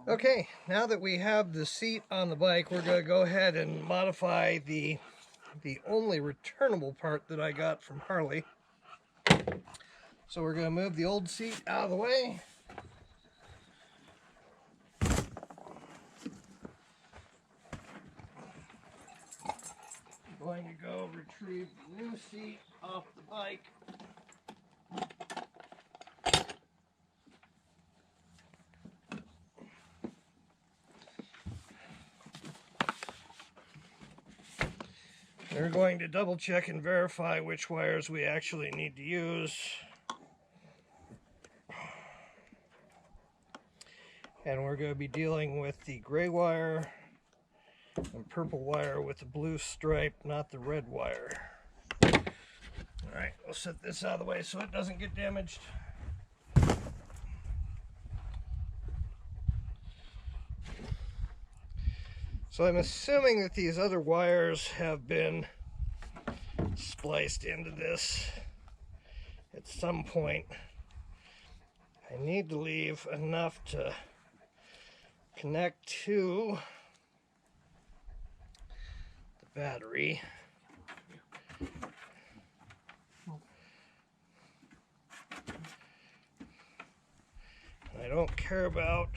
Okay, now that we have the seat on the bike, we're going to go ahead and modify the only returnable part that I got from Harley. So we're going to move the old seat out of the way. I'm going to go retrieve the new seat off the bike. We're going to double check and verify which wires we actually need to use. And we're going to be dealing with the gray wire and purple wire with the blue stripe, not the red wire. Alright, we'll set this out of the way so it doesn't get damaged. So I'm assuming that these other wires have been spliced into this at some point. I need to leave enough to connect to the battery. I don't care about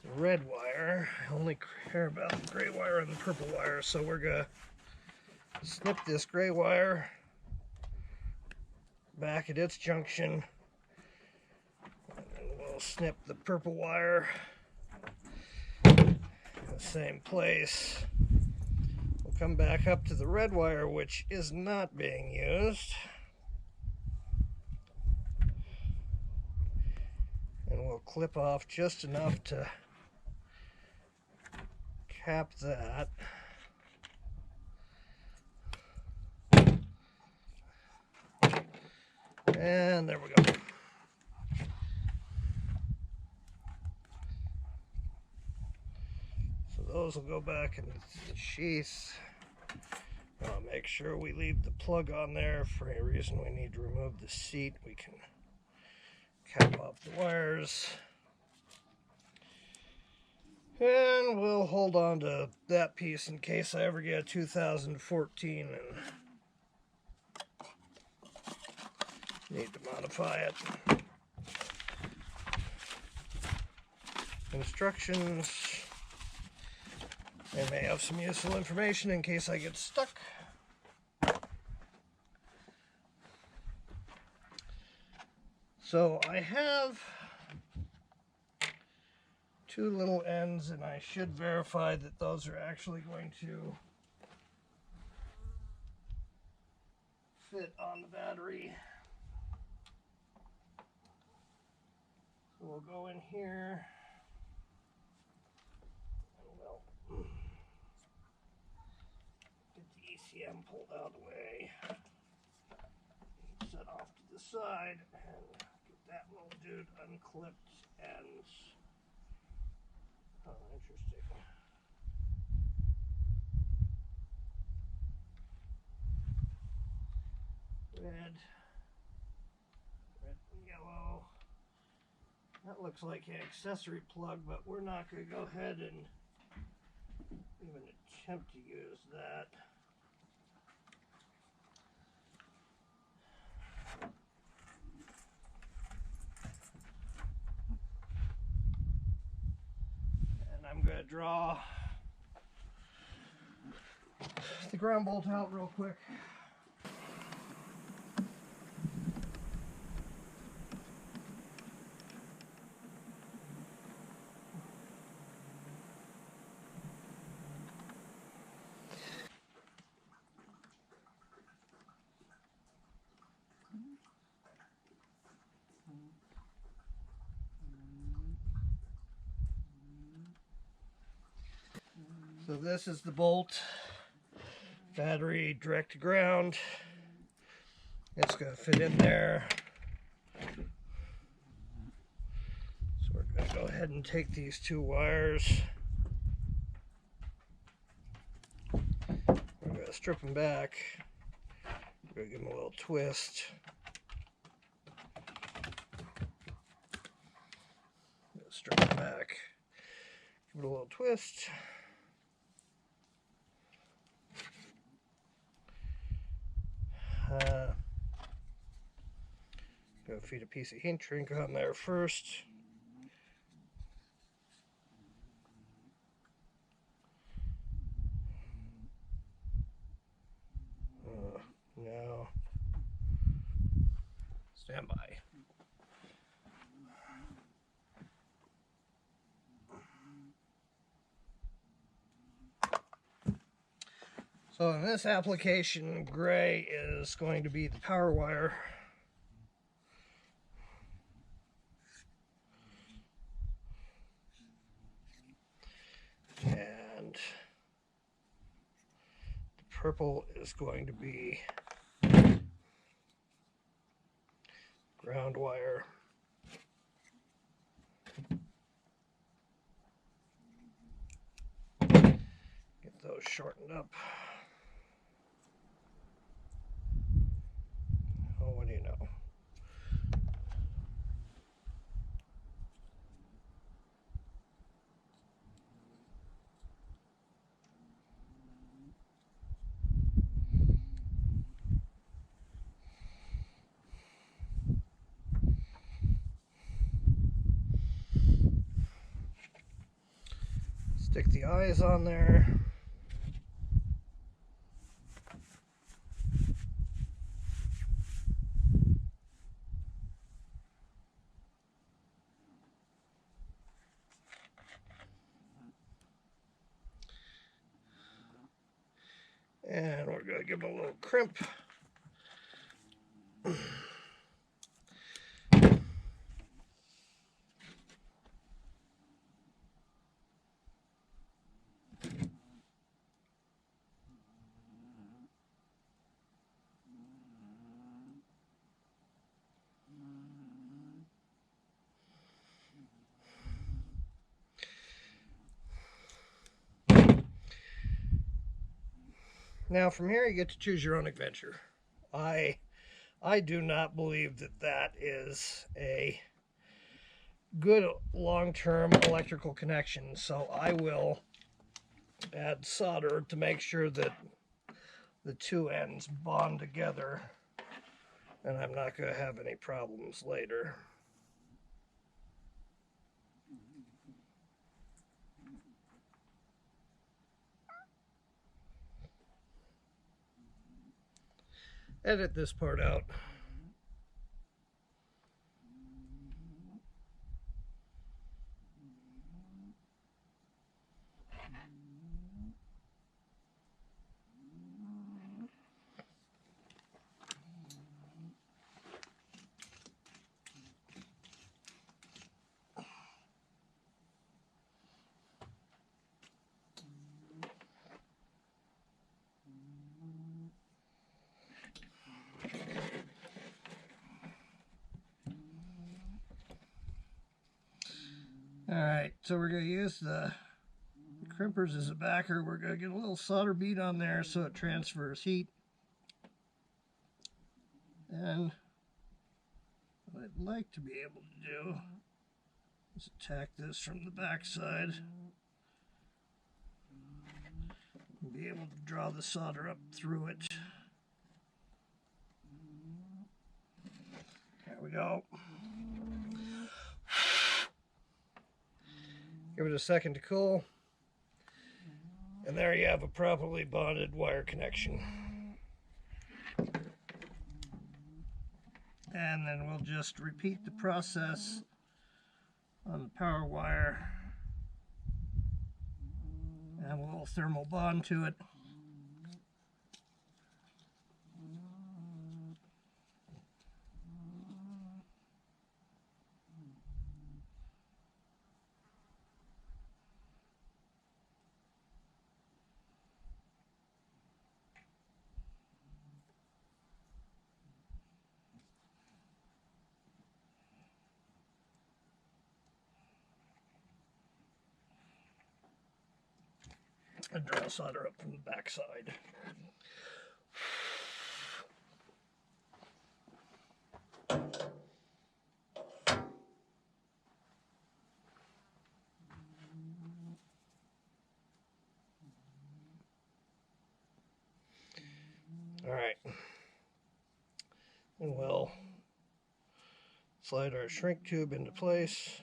the red wire. I only care about the gray wire and the purple wire. So we're going to snip this gray wire back at its junction. And then we'll snip the purple wire in the same place. We'll come back up to the red wire, which is not being used. And we'll clip off just enough to cap that. And there we go. So those will go back in the sheath. I'll make sure we leave the plug on there. For any reason we need to remove the seat, we can cap off the wires. And we'll hold on to that piece in case I ever get a 2014 and need to modify it. Instructions. They may have some useful information in case I get stuck. So I have two little ends, and I should verify that those are actually going to fit on the battery. So we'll go in here and we'll get the ECM pulled out of the way, set off to the side, and get that little dude unclipped and interesting. Red and yellow. That looks like an accessory plug, but we're not going to go ahead and even attempt to use that. And I'm going to draw the ground bolt out real quick. So this is the bolt, battery direct to ground. It's going to fit in there. So we're going to go ahead and take these two wires. We're going to strip them back. We're going to give them a little twist. strip it back. Give it a little twist. Go feed a piece of heat shrink on there first. No. Stand by. So in this application, gray is going to be the power wire. And the purple is going to be ground wire. Get those shortened up. Oh, what do you know? Stick the eyes on there. And we're going to give them a little crimp. Now from here you get to choose your own adventure. I do not believe that that is a good long-term electrical connection, so I will add solder to make sure that the two ends bond together and I'm not going to have any problems later. Edit this part out. Alright, so we're going to use the crimpers as a backer. We're going to get a little solder bead on there so it transfers heat. And what I'd like to be able to do is attack this from the back side and be able to draw the solder up through it. There we go. Give it a second to cool. And there you have a properly bonded wire connection. And then we'll just repeat the process on the power wire. And a little thermal bond to it. And draw solder up from the back side. Slide our shrink tube into place.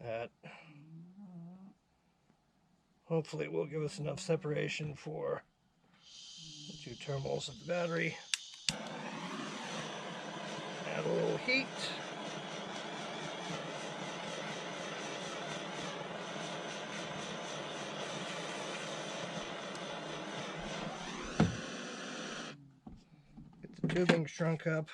That hopefully will give us enough separation for the two terminals of the battery. Add a little heat. Get the tubing shrunk up.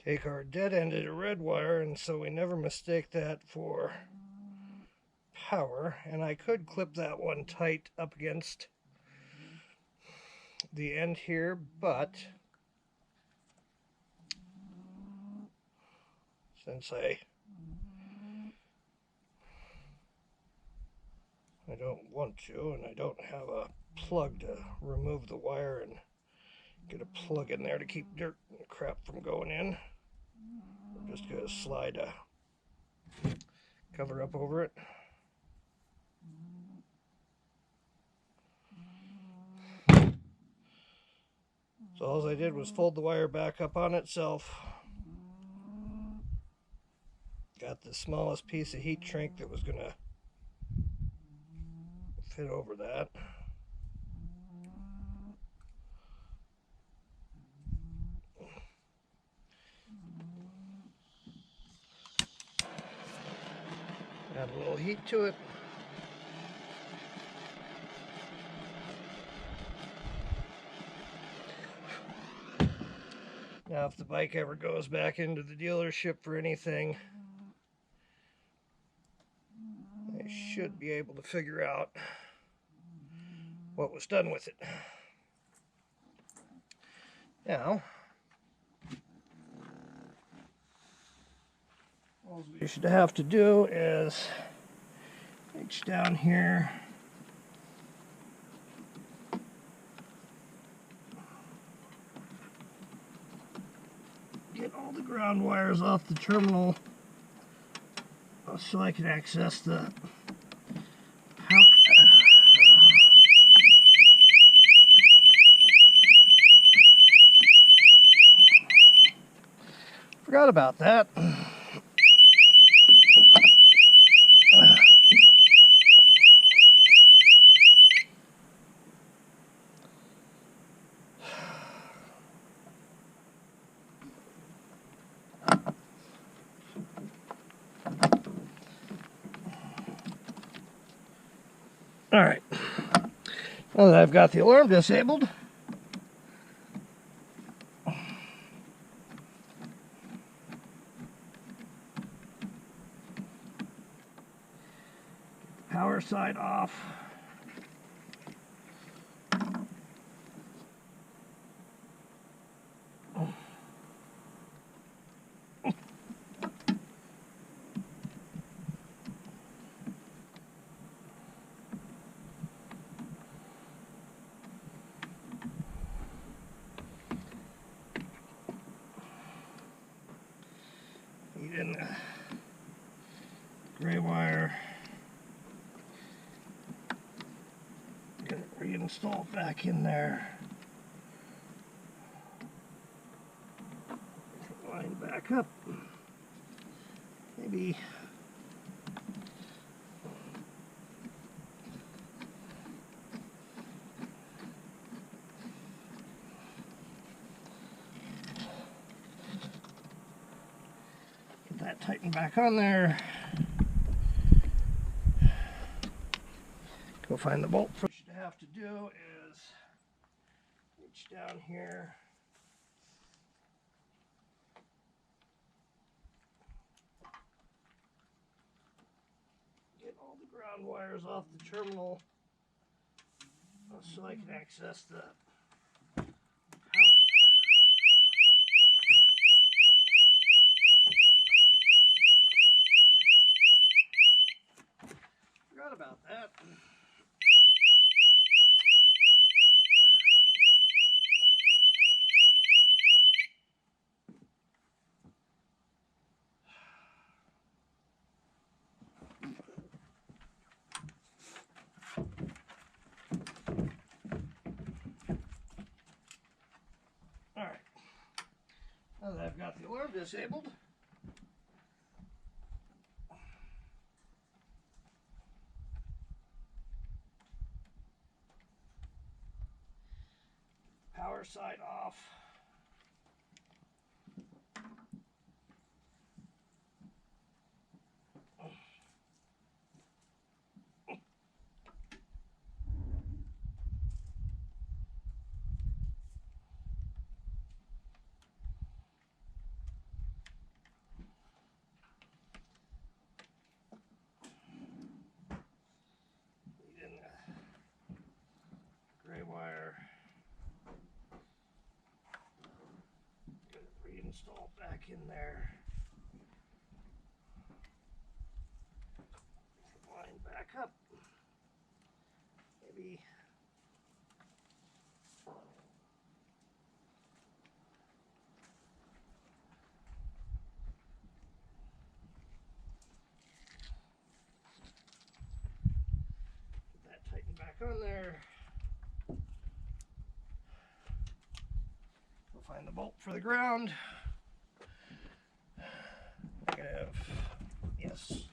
Take our dead-ended red wire, and so we never mistake that for power. And I could clip that one tight up against the end here, but since I don't want to, and I don't have a plug to remove the wire and get a plug in there to keep dirt and crap from going in, I'm just going to slide a cover up over it. So all I did was fold the wire back up on itself. Got the smallest piece of heat shrink that was going to fit over that. Add a little heat to it. Now if the bike ever goes back into the dealership for anything, I should be able to figure out what was done with it. Now, all we should have to do is reach down here, get all the ground wires off the terminal so I can access the Forgot about that. All right. Now that I've got the alarm disabled, power side off. Feed in the gray wire. Get it reinstalled back in there. Line back up. Maybe get that tightened back on there. Go find the bolt. What you have to do is reach down here. Get all the ground wires off the terminal so I can access the Forgot about that. Now that I've got the alarm disabled, power side off. Gray wire. Get it reinstalled back in there. Line back up. Maybe get that tightened back on there. Find the bolt for the ground. Negative. Yes.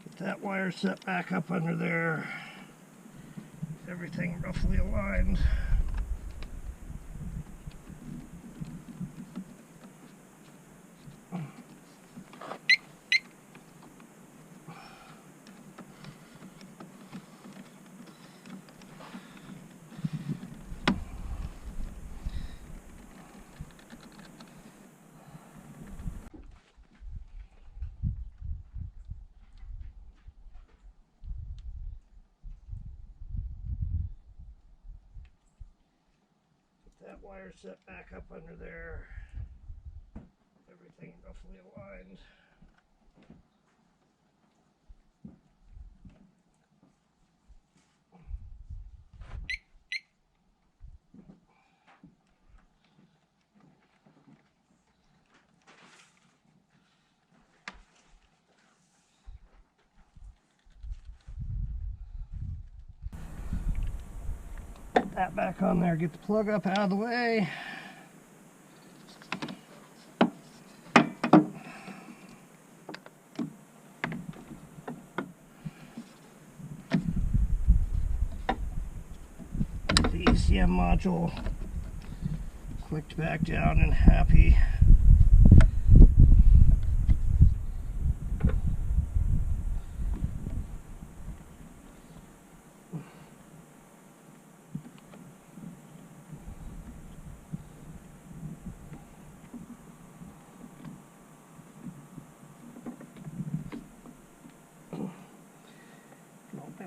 Get that wire set back up under there. Everything roughly aligned. That wire set back up under there. Everything roughly aligned. Put that back on there. Get the plug up out of the way. The ECM module clicked back down and happy.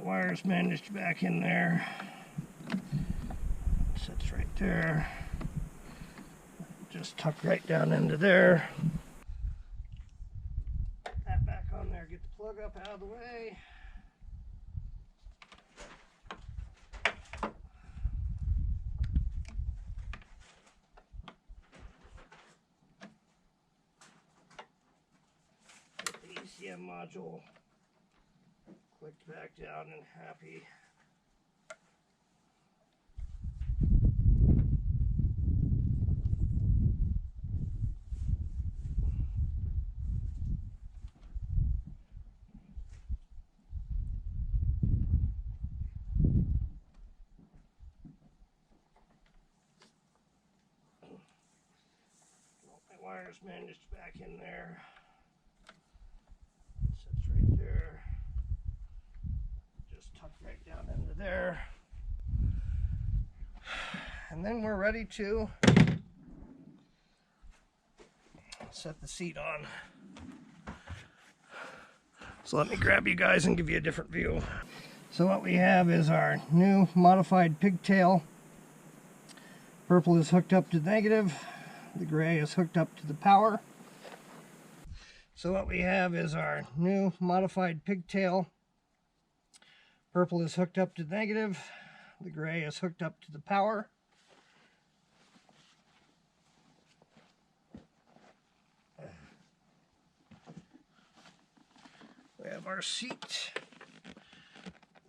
Wires managed back in there. Sits right there. Just tuck right down into there. Put that back on there. Get the plug up out of the way. Get the ECM module clicked back down and happy. My wires managed back in there. Sits right there. Just tuck right down into there. And then we're ready to set the seat on. So let me grab you guys and give you a different view. So what we have is our new modified pigtail. Purple is hooked up to the negative. The gray is hooked up to the power. So what we have is our new modified pigtail. Purple is hooked up to the negative. The gray is hooked up to the power. Grab our seat.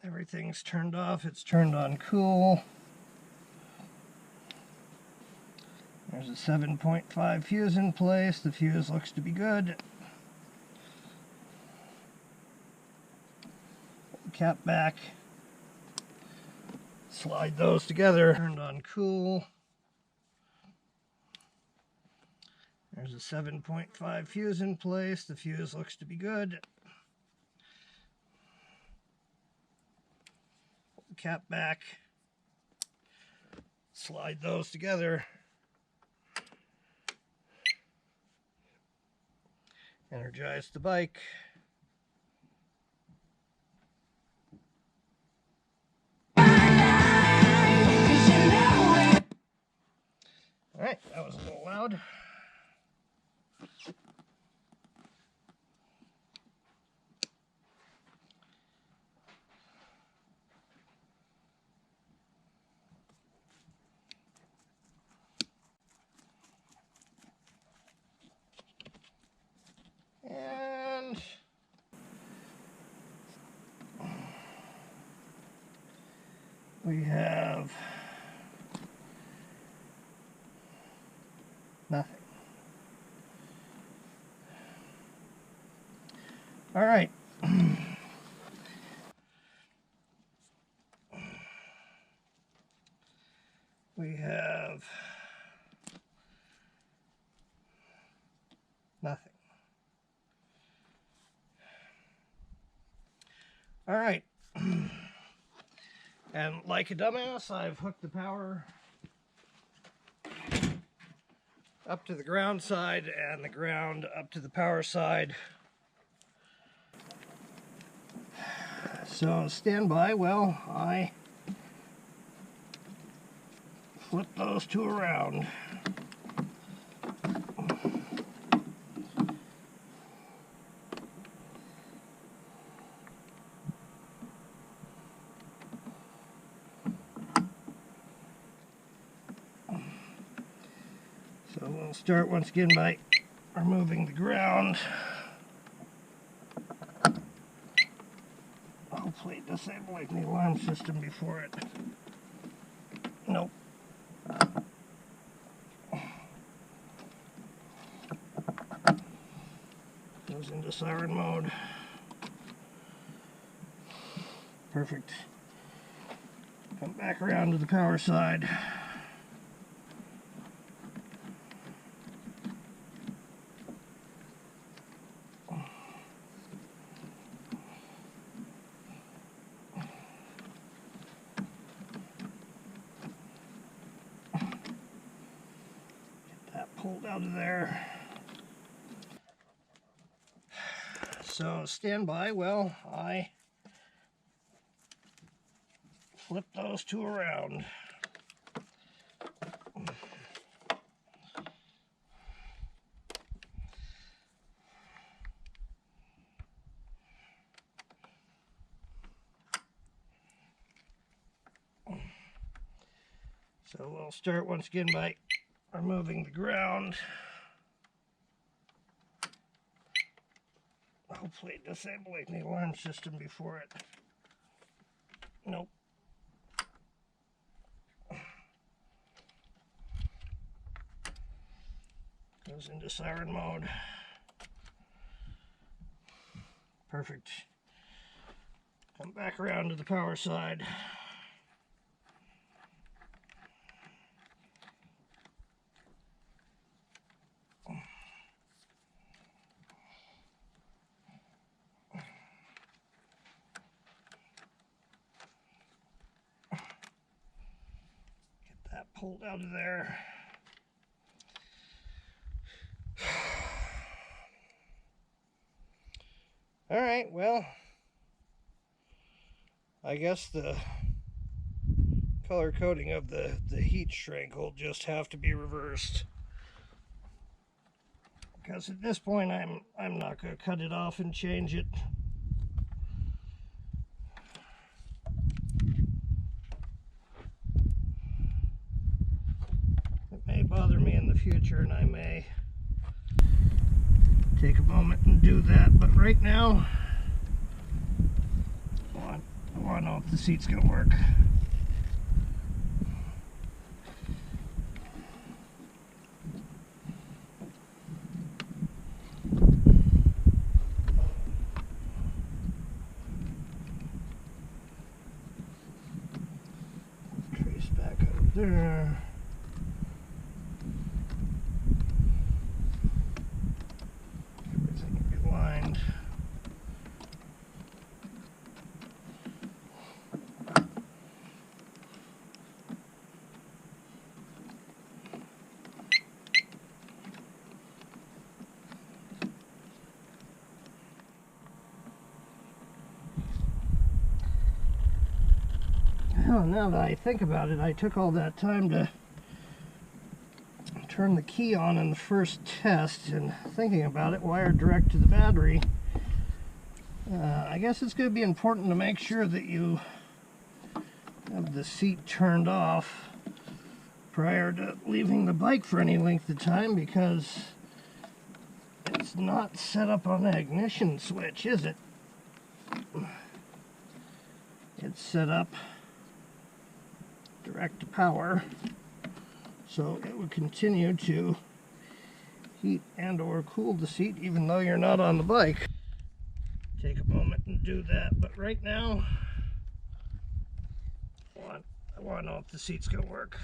Everything's turned off. It's turned on cool. There's a 7.5 fuse in place. The fuse looks to be good. Cap back. Slide those together. Turned on cool. There's a 7.5 fuse in place. The fuse looks to be good. Cap back. Slide those together. Energize the bike. Alright, that was a little loud. And we have nothing. All right. We have nothing. All right. And like a dumbass, I've hooked the power up to the ground side and the ground up to the power side. So stand by while I flip those two around. So we'll start once again by removing the ground. Hopefully disabling the alarm system before it. Nope. Goes into siren mode. Perfect. Come back around to the power side. Pulled out of there. So stand by while I flip those two around. So we'll start once again by removing the ground. Hopefully disabling the alarm system before it. Nope. Goes into siren mode. Perfect. Come back around to the power side. Pulled out of there. All right, well, I guess the color coding of the heat shrink will just have to be reversed. Because at this point I'm not going to cut it off and change it. Bother me in the future, and I may take a moment and do that, but right now want to know if the seat's going to work. Trace back over there. Everything realigned. Oh, now that I think about it, I took all that time to turn the key on in the first test, and thinking about it, wired direct to the battery. I guess it's going to be important to make sure that you have the seat turned off prior to leaving the bike for any length of time, because it's not set up on the ignition switch, is it? It's set up direct to power, so it would continue to heat and or cool the seat even though you're not on the bike. Take a moment and do that, but right now I want to know if the seat's going to work.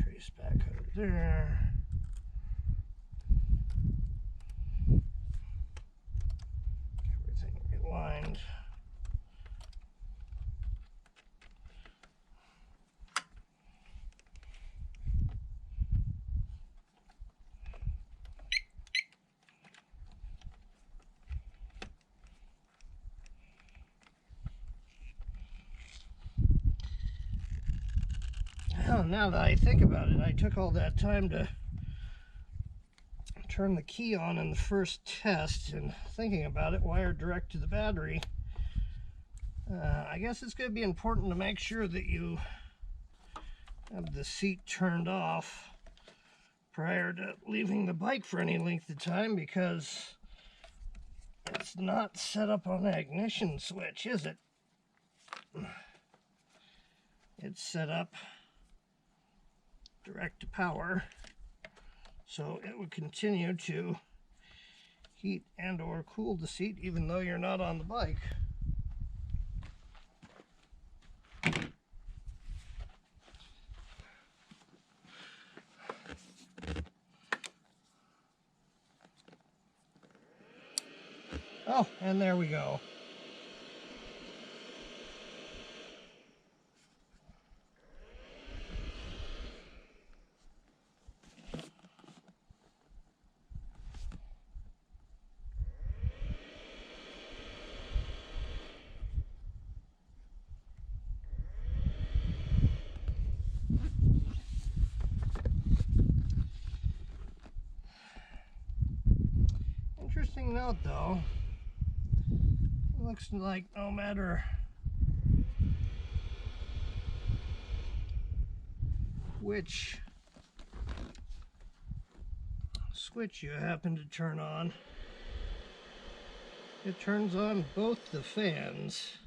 Trace back over there. Everything realigned. Well, now that I think about it, I took all that time to turn the key on in the first test, and thinking about it, wired direct to the battery. I guess it's going to be important to make sure that you have the seat turned off prior to leaving the bike for any length of time, because it's not set up on the ignition switch, is it? It's set up direct to power, so it would continue to heat and or cool the seat even though you're not on the bike. Oh, and there we go. Interesting note though, it looks like no matter which switch you happen to turn on, it turns on both the fans.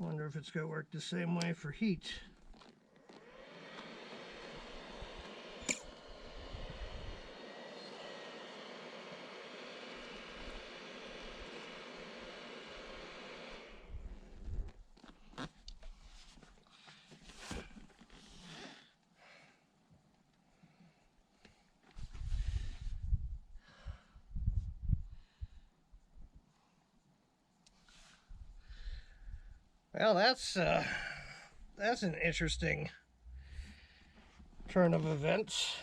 Wonder if it's going to work the same way for heat. Well, that's an interesting turn of events.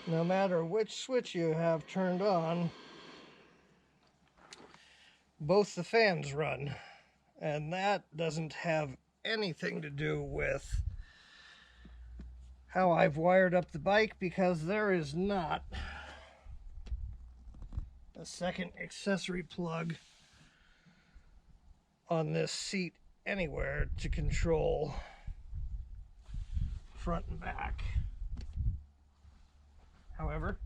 No matter which switch you have turned on, both the fans run, and that doesn't have anything to do with how I've wired up the bike, because there is not a second accessory plug on this seat anywhere to control front and back. However,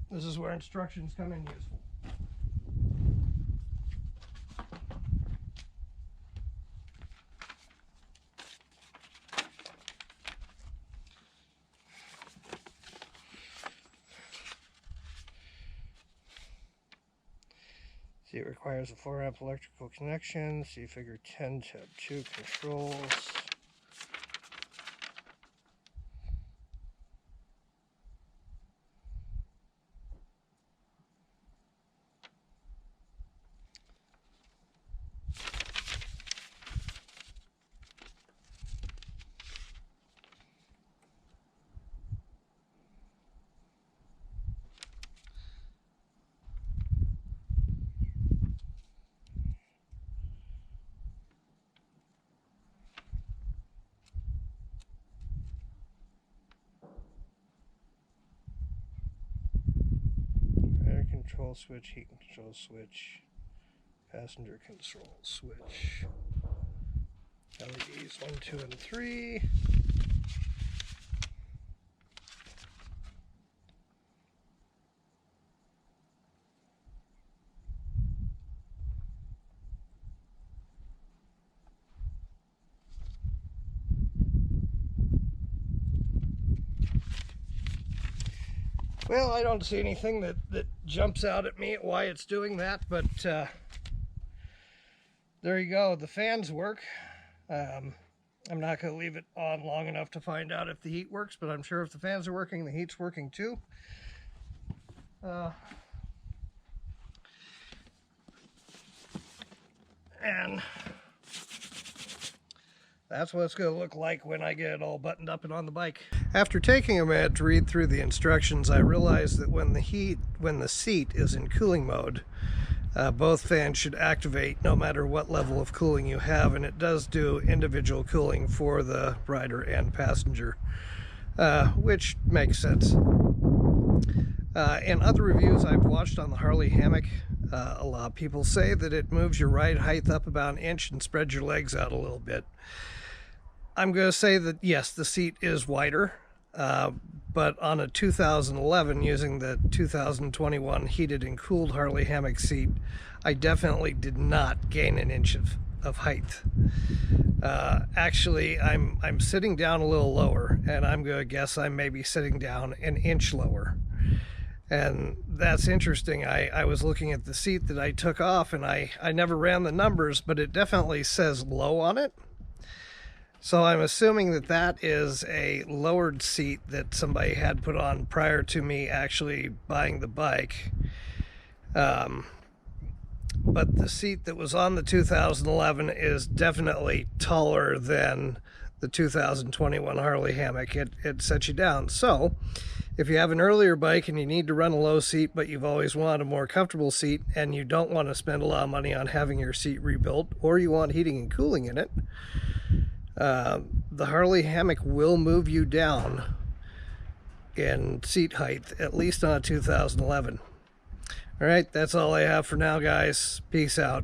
this is where instructions come in useful. See, it requires a 4-amp electrical connection. See figure 10 tab 2 controls. Control switch, heat control switch, passenger control switch, LEDs 1, 2, and 3. Well, I don't see anything that jumps out at me at why it's doing that, but there you go. The fans work. I'm not going to leave it on long enough to find out if the heat works, but I'm sure if the fans are working, the heat's working too. And that's what it's going to look like when I get it all buttoned up and on the bike. After taking a minute to read through the instructions, I realized that when the seat is in cooling mode, both fans should activate no matter what level of cooling you have, and it does do individual cooling for the rider and passenger, which makes sense. In other reviews I've watched on the Harley Hamic, a lot of people say that it moves your ride height up about an inch and spreads your legs out a little bit. I'm going to say that yes, the seat is wider, but on a 2011 using the 2021 heated and cooled Harley Hamic seat, I definitely did not gain an inch of height. Actually, I'm sitting down a little lower, and I'm going to guess I'm maybe sitting down an inch lower. And that's interesting. I was looking at the seat that I took off, and I never ran the numbers, but it definitely says low on it. So I'm assuming that that is a lowered seat that somebody had put on prior to me actually buying the bike. But the seat that was on the 2011 is definitely taller than the 2021 Harley Hamic. It sets you down. So if you have an earlier bike and you need to run a low seat, but you've always wanted a more comfortable seat and you don't want to spend a lot of money on having your seat rebuilt, or you want heating and cooling in it, the Harley Hamic will move you down in seat height, at least on a 2011. All right, that's all I have for now, guys. Peace out.